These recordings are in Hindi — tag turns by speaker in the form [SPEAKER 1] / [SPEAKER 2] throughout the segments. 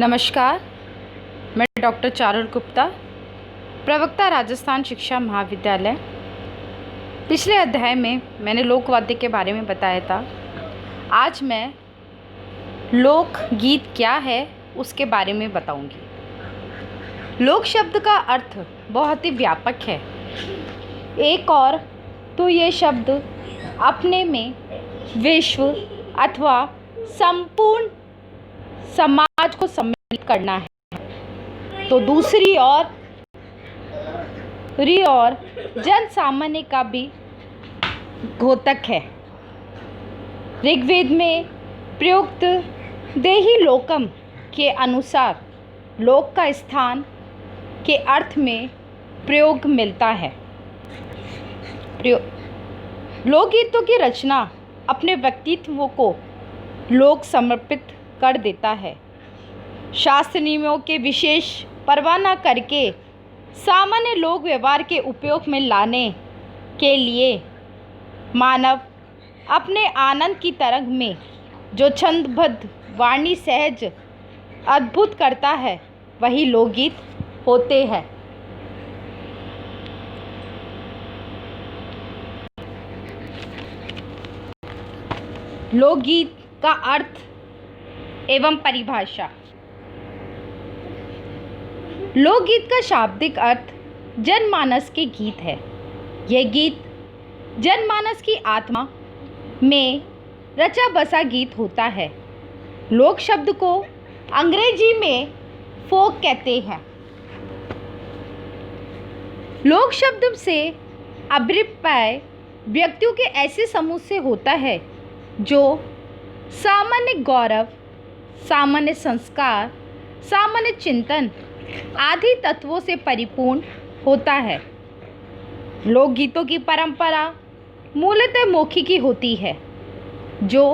[SPEAKER 1] नमस्कार, मैं डॉक्टर चारुल गुप्ता, प्रवक्ता राजस्थान शिक्षा महाविद्यालय। पिछले अध्याय में मैंने लोकवाद्य के बारे में बताया था। आज मैं लोकगीत क्या है उसके बारे में बताऊंगी। लोक शब्द का अर्थ बहुत ही व्यापक है। एक और तो ये शब्द अपने में विश्व अथवा संपूर्ण समाज को सम्मिलित करना है, तो दूसरी ओर जन सामान्य का भी द्योतक है। ऋग्वेद में प्रयुक्त देही लोकम के अनुसार लोक का स्थान के अर्थ में प्रयोग मिलता है। लोकगीतों की रचना अपने व्यक्तित्व को लोक समर्पित कर देता है। शास्त्र नियमों के विशेष परवाह न करके सामान्य लोक व्यवहार के उपयोग में लाने के लिए मानव अपने आनंद की तरंग में जो छंदबद्ध वाणी सहज अद्भुत करता है, वही लोकगीत होते हैं। लोकगीत का अर्थ एवं परिभाषा। लोकगीत का शाब्दिक अर्थ जनमानस के गीत है। यह गीत जनमानस की आत्मा में रचा बसा गीत होता है। लोक शब्द को अंग्रेजी में फोक कहते हैं। लोक शब्द से अभिप्राय व्यक्तियों के ऐसे समूह से होता है जो सामान्य गौरव, सामान्य संस्कार, सामान्य चिंतन आदि तत्वों से परिपूर्ण होता है। लोकगीतों की परंपरा मूलतः मौखिकी होती है, जो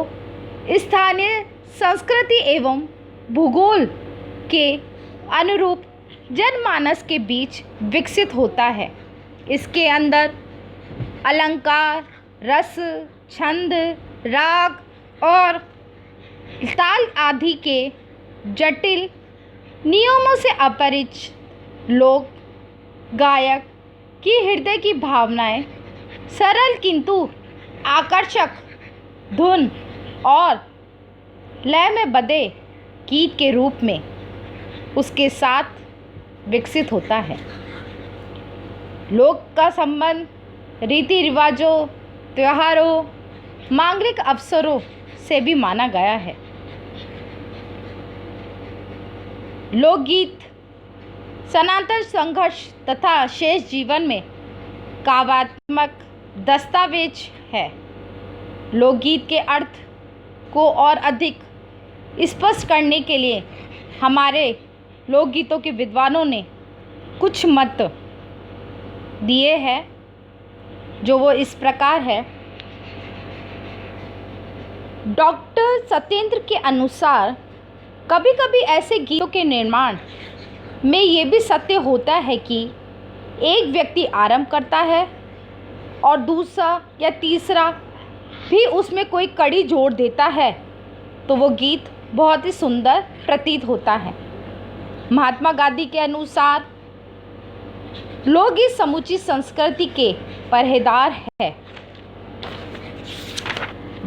[SPEAKER 1] स्थानीय संस्कृति एवं भूगोल के अनुरूप जनमानस के बीच विकसित होता है। इसके अंदर अलंकार, रस, छंद, राग और ताल आदि के जटिल नियमों से अपरिचित लोक गायक की हृदय की भावनाएं सरल किंतु आकर्षक धुन और लय में बंधे गीत के रूप में उसके साथ विकसित होता है। लोक का संबंध रीति रिवाजों, त्योहारों, मांगलिक अवसरों से भी माना गया है। लोकगीत सनातन संघर्ष तथा शेष जीवन में काव्यात्मक दस्तावेज है। लोकगीत के अर्थ को और अधिक स्पष्ट करने के लिए हमारे लोकगीतों के विद्वानों ने कुछ मत दिए हैं, जो वो इस प्रकार है। डॉक्टर सत्येंद्र के अनुसार कभी कभी ऐसे गीतों के निर्माण में ये भी सत्य होता है कि एक व्यक्ति आरंभ करता है और दूसरा या तीसरा भी उसमें कोई कड़ी जोड़ देता है, तो वो गीत बहुत ही सुंदर प्रतीत होता है। महात्मा गांधी के अनुसार लोकगीत समूची संस्कृति के पहरेदार है।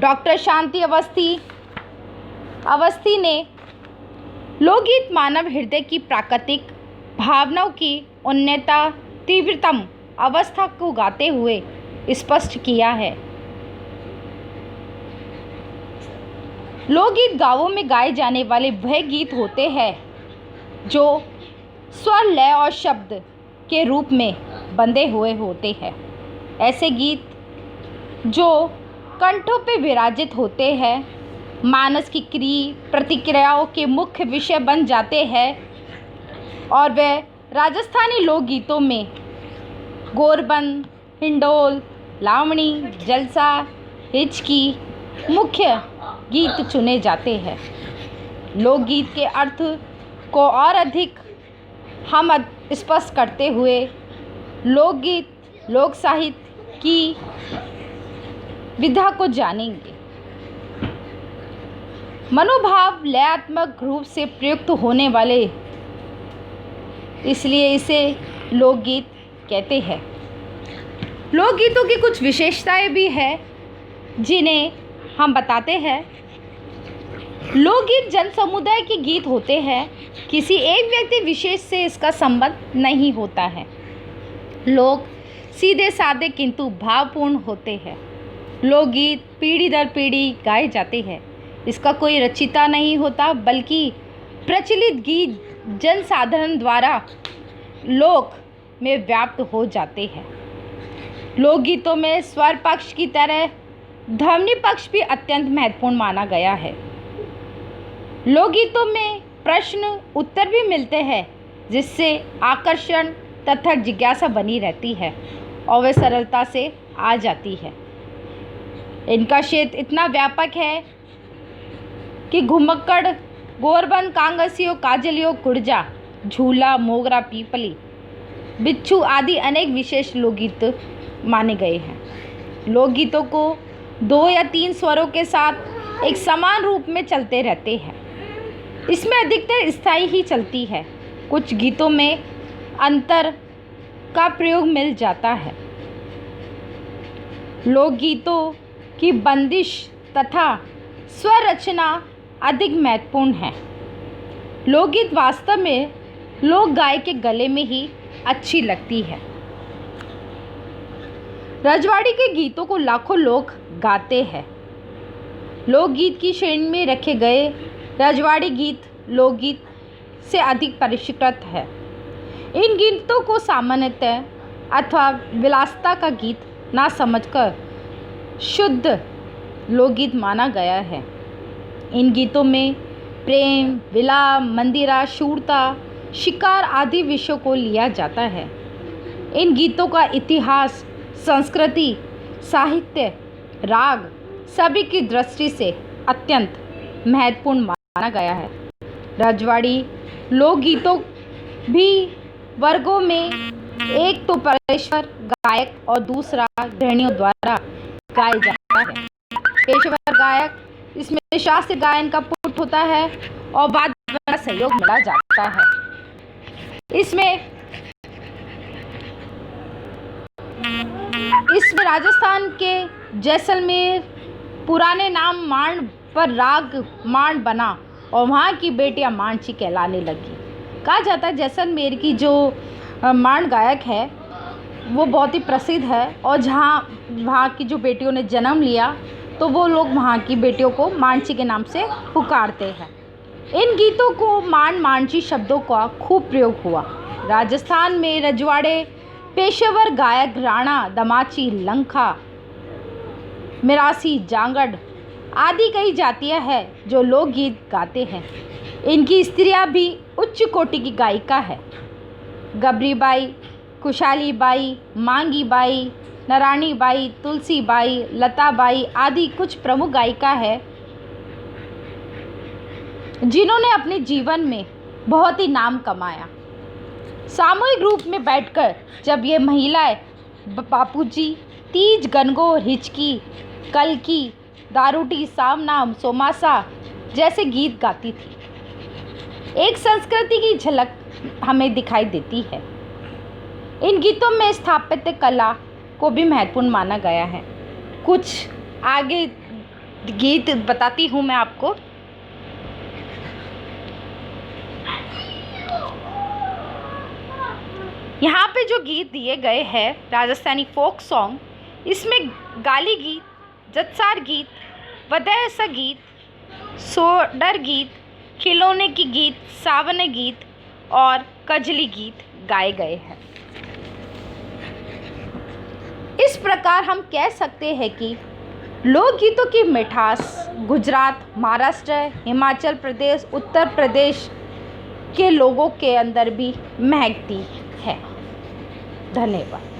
[SPEAKER 1] डॉक्टर शांति अवस्थी ने लोकगीत मानव हृदय की प्राकृतिक भावनाओं की उन्नता तीव्रतम अवस्था को गाते हुए स्पष्ट किया है। लोकगीत गांवों में गाए जाने वाले वह गीत होते हैं जो स्वर, लय और शब्द के रूप में बंधे हुए होते हैं। ऐसे गीत जो कंठों पे विराजित होते हैं, मानस की क्रिया प्रतिक्रियाओं के मुख्य विषय बन जाते हैं और वे राजस्थानी लोकगीतों में गोरबंद, हिंडोल, लावणी, जलसा, हिचकी मुख्य गीत चुने जाते हैं। लोकगीत के अर्थ को और अधिक हम स्पष्ट करते हुए लोकगीत, लोक साहित्य की विधा को जानेंगे। मनोभाव लयात्मक रूप से प्रयुक्त होने वाले, इसलिए इसे लोकगीत कहते हैं। लोकगीतों की कुछ विशेषताएं भी हैं जिन्हें हम बताते हैं। लोकगीत जन समुदाय के गीत होते हैं, किसी एक व्यक्ति विशेष से इसका संबंध नहीं होता है। लोग सीधे साधे किंतु भावपूर्ण होते हैं। लोकगीत पीढ़ी दर पीढ़ी गाए जाते हैं। इसका कोई रचयिता नहीं होता, बल्कि प्रचलित गीत जन साधारण द्वारा लोक में व्याप्त हो जाते हैं। लोकगीतों में स्वर पक्ष की तरह ध्वनि पक्ष भी अत्यंत महत्वपूर्ण माना गया है। लोकगीतों में प्रश्न उत्तर भी मिलते हैं, जिससे आकर्षण तथा जिज्ञासा बनी रहती है और वे सरलता से आ जाती है। इनका क्षेत्र इतना व्यापक है कि घुमक्कड़, गोरबन, कांगसियो, काजलियो, कुर्जा, झूला, मोगरा, पीपली, बिच्छू आदि अनेक विशेष लोकगीत माने गए हैं। लोकगीतों को 2 या 3 स्वरों के साथ एक समान रूप में चलते रहते हैं। इसमें अधिकतर स्थायी ही चलती है। कुछ गीतों में अंतर का प्रयोग मिल जाता है। लोकगीतों की बंदिश तथा स्वर रचना अधिक महत्वपूर्ण है। लोकगीत वास्तव में लोक गाय के गले में ही अच्छी लगती है। रजवाड़ी के गीतों को लाखों लोग गाते हैं। लोकगीत की श्रेणी में रखे गए रजवाड़ी गीत लोकगीत से अधिक परिष्कृत है। इन गीतों को सामान्यतः अथवा विलासिता का गीत ना समझकर शुद्ध लोकगीत माना गया है। इन गीतों में प्रेम, विलाप, मंदिरा, शूरता, शिकार आदि विषयों को लिया जाता है। इन गीतों का इतिहास, संस्कृति, साहित्य, राग सभी की दृष्टि से अत्यंत महत्वपूर्ण माना गया है। रजवाड़ी लोकगीतों भी वर्गों में एक तो पेशेवर गायक और दूसरा गृहिणियों द्वारा गाया जाता है। पेशेवर गायक, इसमें शास्त्रीय गायन का पुट होता है और वाद्य का सहयोग मिला जाता है। इसमें राजस्थान के जैसलमेर पुराने नाम मांड पर राग मांड बना और वहाँ की बेटियां मांडची कहलाने लगी। कहा जाता है जैसलमेर की जो मांड गायक है वो बहुत ही प्रसिद्ध है और जहाँ वहाँ की जो बेटियों ने जन्म लिया तो वो लोग वहाँ की बेटियों को मांडची के नाम से पुकारते हैं। इन गीतों को मांडची शब्दों का खूब प्रयोग हुआ। राजस्थान में रजवाड़े पेशेवर गायक राणा, दमाची, लंका, मिरासी, जांगड़ आदि कई जातियां हैं जो लोकगीत गाते हैं। इनकी स्त्रियां भी उच्च कोटि की गायिका है। गबरी बाई, खुशहाली बाई, मांगी by, Narayani by, Tulsi by, Lata by आदि कुछ प्रमुख गायिका है जिन्होंने अपने जीवन में बहुत ही नाम कमाया। सामूहिक रूप में बैठकर जब ये महिलाएं बापूजी, तीज, गणगौर, हिचकी, कलकी, दारूटी, सामनाम, सोमासा जैसे गीत गाती थी, एक संस्कृति की झलक हमें दिखाई देती है। इन गीतों में स्थापत्य कला को भी महत्वपूर्ण माना गया है। कुछ आगे गीत बताती हूँ मैं आपको। यहाँ पे जो गीत दिए गए हैं राजस्थानी फोक सॉन्ग, इसमें गाली गीत, जत्सार गीत, वदय सा गीत, सोडर गीत, खिलौने की गीत, सावन गीत और कजली गीत गाए गए हैं। इस प्रकार हम कह सकते हैं कि लोकगीतों की मिठास गुजरात, महाराष्ट्र, हिमाचल प्रदेश, उत्तर प्रदेश के लोगों के अंदर भी महकती है। धन्यवाद।